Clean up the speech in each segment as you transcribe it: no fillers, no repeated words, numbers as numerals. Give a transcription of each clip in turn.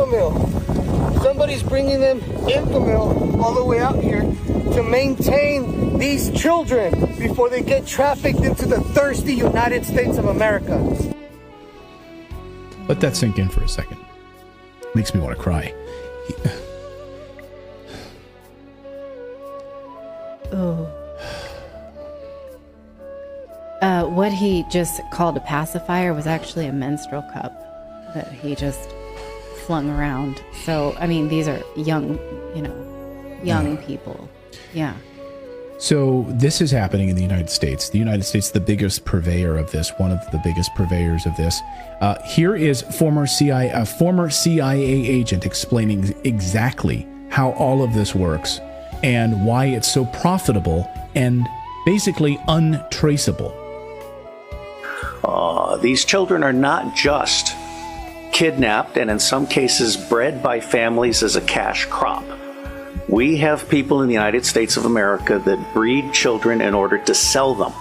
Infomil. Somebody's bringing them Infomil all the way out here to maintain these children before they get trafficked into the thirsty United States of America. Let that sink in for a second. Makes me want to cry. Oh. What he just called a pacifier was actually a menstrual cup that he just flung around. So, I mean, these are young people. Yeah. So this is happening in the United States. The United States, the biggest purveyor of this, one of the biggest purveyors of this. Here is a former CIA agent explaining exactly how all of this works and why it's so profitable and basically untraceable. These children are not just kidnapped and in some cases bred by families as a cash crop. We have people in the United States of America that breed children in order to sell them.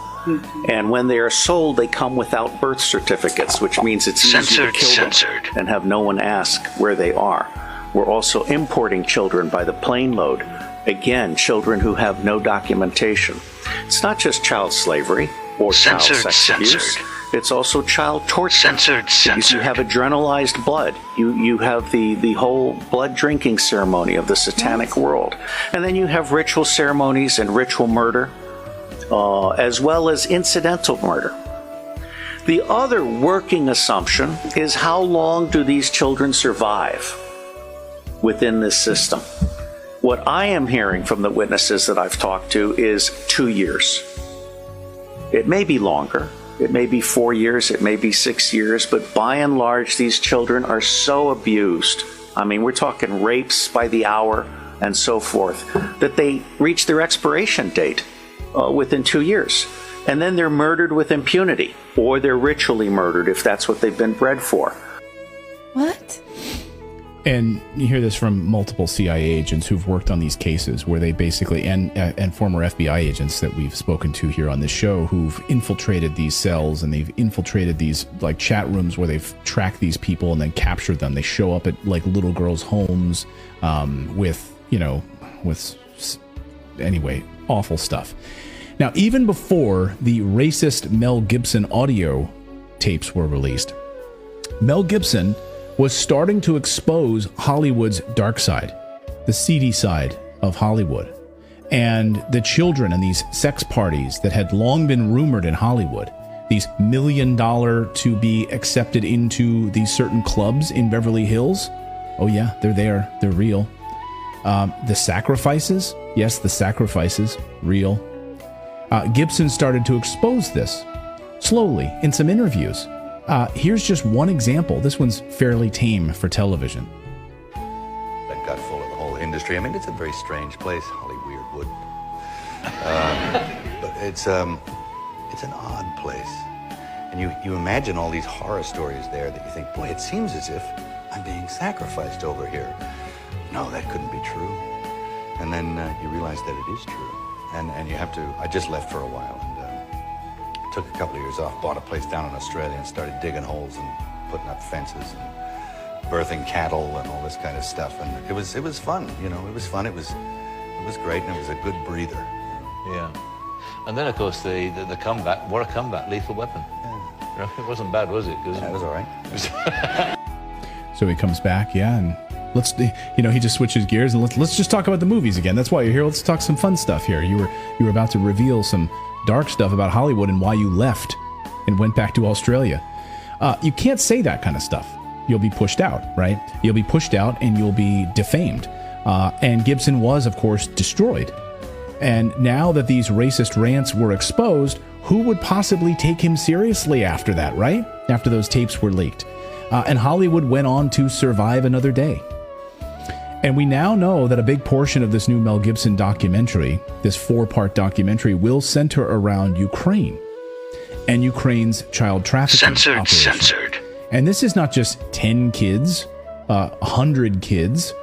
And when they are sold, they come without birth certificates, which means it's easy to kill them and have no one ask where they are. We're also importing children by the plane load. Again, children who have no documentation. It's not just child slavery or child sex abuse. It's also child torture. Because you have adrenalized blood. You have the whole blood drinking ceremony of the satanic world. And then you have ritual ceremonies and ritual murder, as well as incidental murder. The other working assumption is how long do these children survive within this system? What I am hearing from the witnesses that I've talked to is 2 years. It may be longer. It may be 4 years, it may be 6 years, but by and large, these children are so abused. I mean, we're talking rapes by the hour and so forth, that they reach their expiration date within 2 years. And then they're murdered with impunity, or they're ritually murdered if that's what they've been bred for. What? And you hear this from multiple CIA agents who've worked on these cases where they basically, and former FBI agents that we've spoken to here on this show who've infiltrated these cells and they've infiltrated these like chat rooms where they've tracked these people and then captured them. They show up at like little girls' homes anyway, awful stuff. Now, even before the racist Mel Gibson audio tapes were released, Mel Gibson was starting to expose Hollywood's dark side, the seedy side of Hollywood, and the children and these sex parties that had long been rumored in Hollywood, these $1 million to be accepted into these certain clubs in Beverly Hills. Oh yeah, they're there, they're real. The sacrifices, yes, the sacrifices, real. Gibson started to expose this slowly in some interviews. Here's just one example. This one's fairly tame for television. That got full of the whole industry. I mean, it's a very strange place, Hollywood. But it's an odd place. And you imagine all these horror stories there that you think, boy, it seems as if I'm being sacrificed over here. No, that couldn't be true. And then you realize that it is true. And you have to, I just left for a while and took a couple of years off, bought a place down in Australia and started digging holes and putting up fences and birthing cattle and all this kind of stuff. And it was fun, you know, it was fun. It was great, and it was a good breather. Yeah. And then, of course, the comeback, what a comeback, Lethal Weapon. Yeah. You know, it wasn't bad, was it? Yeah, it was all right. So he comes back, yeah, and let's, he just switches gears and let's just talk about the movies again. That's why you're here. Let's talk some fun stuff here. You were about to reveal some dark stuff about Hollywood and why you left and went back to Australia. You can't say that kind of stuff. You'll be pushed out, right? You'll be pushed out and you'll be defamed. And Gibson was, of course, destroyed. And now that these racist rants were exposed, who would possibly take him seriously after that, right? After those tapes were leaked. And Hollywood went on to survive another day. And we now know that a big portion of this new Mel Gibson documentary, this 4-part documentary, will center around Ukraine and Ukraine's child trafficking operation. Censored. And this is not just 10 kids, 100 kids,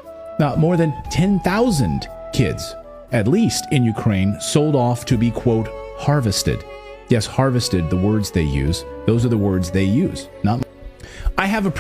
more than 10,000 kids, at least in Ukraine, sold off to be, quote, harvested. Yes, harvested, the words they use. Those are the words they use. Not. I have a